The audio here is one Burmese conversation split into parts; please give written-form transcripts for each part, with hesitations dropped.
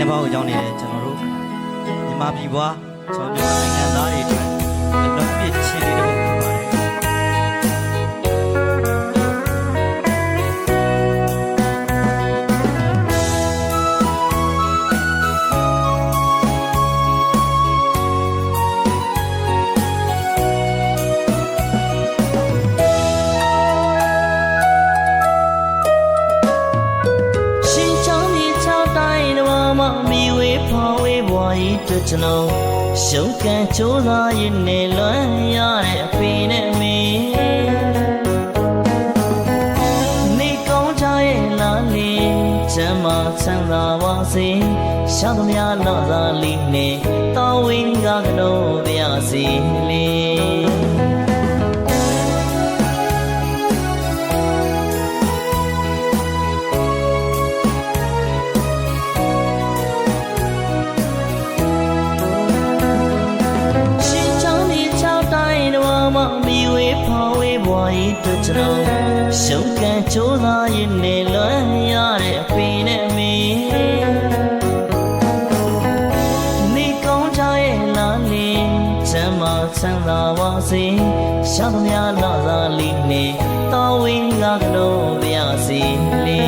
တစ်ပါးကိုကြောင်းနေတဲ့ကျွန်တော်တို့မြန်မာပြည်ပွားကျွန်တော်တို့နိုင်ငံသားတွေအတွက်အလုံးပြည့်ချင်းလေးတစ်ပုဒ်ဖြစ်ပါတယ်ကျွန်တော်ရှုံးကန်ကြိုးစားရင်းနဲ့လွမ်းရတဲ့အဖေနဲ့မေနေကောင်းကြရဲ့လားလေချမ်းသာချမ်းသာပါစေရှာသမျှလောသာလေးနဲ့တောင်းဝင်းကကတော့ပြစီလေကျွန်တော်ရှုံးကန်ကြိုးစားရင်းနဲ့လွမ်းရတဲ့အဖေနဲ့မေနေကောင်းကြရဲ့လားလေချမ်းသာချမ်းသာပါစေရှာသမျှလောသာလေးနဲ့တောင်းဝင်းကကတော့ပြစီလေ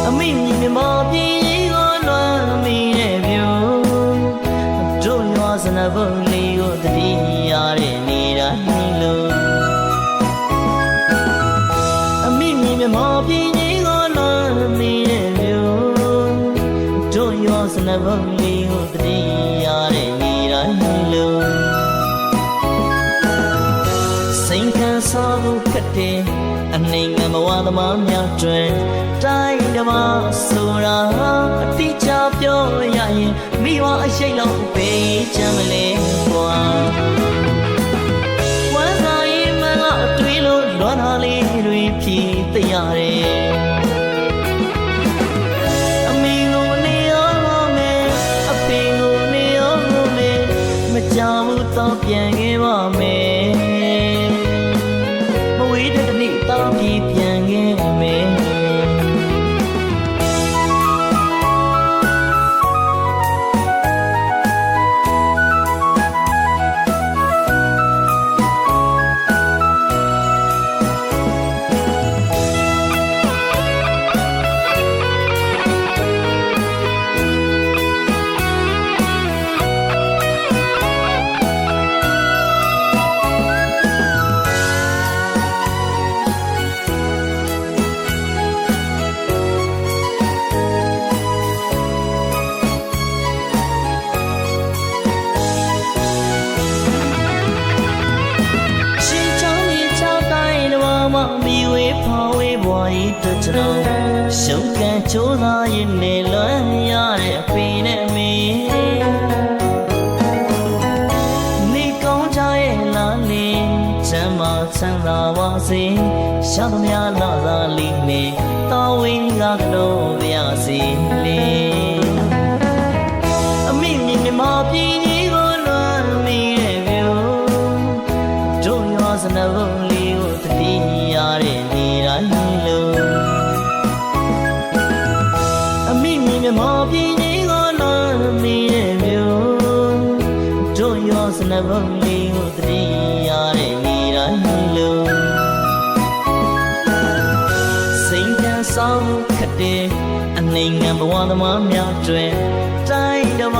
အမိမြင်မပြေကိုလွမ်းမိတဲ့ပြိုတို့ရွာစနဘုံလေးကိုတတိရတဲ့နေတာလို့မြမပြင်းကြီးကိုလွန်မိတဲ့မျိုးတို့ရောစနဘုံလေးကိုတတိရတဲ့နေတိုင်းလို့စိန်ခံစားဖို့ခက်တဲ့အနိုင်ငမဝသမားများတွင်တိုင်းဓမ္မဆိုတာအတိအကျပြောရရင်မိဘအရှိန်လောက်ပေးချမ်းမလဲကွာဝမ်းသာရင်မငါအတွေ့လို့လွန်တာလေးတွေဖြည့်ရတယ်အမေကိုနေရောမယ်အဖေကိုနေရောမယ်မကြောက်ဘူးတော့ပြန်ခဲ့ပါမယ်မဝေးတဲ့နေ့တော့ပြန်ခဲ့မယ်ကျွန်တော်ရှုံးကန်ကြိုးစားရင်းနဲ့လွမ်းရတဲ့အဖေနဲ့မေနေကောင်းကြရဲ့လားလေချမ်းသာချမ်းသာပါစေရှာသမျှလောသာလေးနဲ့တောင်းဝင်းကကတော့ပြစီလေအမိမြင်မပြေးကြီးကိုလွမ်းမိတဲ့မျိုးတို့ရောစနဘုံလေးကိုတတိရတဲ့နေတိုင်းလို့မြမပြင်းကြီးကိုလွန်မိတဲ့မျိုးတို့ရောစနဘုံလေးကိုတတိရတဲ့နေတိုင်းလို့စိန်ခံဆောင်ခတ်တဲ့အနိုင်ငံဘဝသမားများတွင်တိုင်းဓမ္မ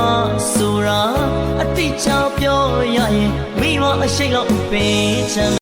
ဆိုတာအတိအကျပြောရရင်မိဘအရှိန်လောက်ပေးချမ်း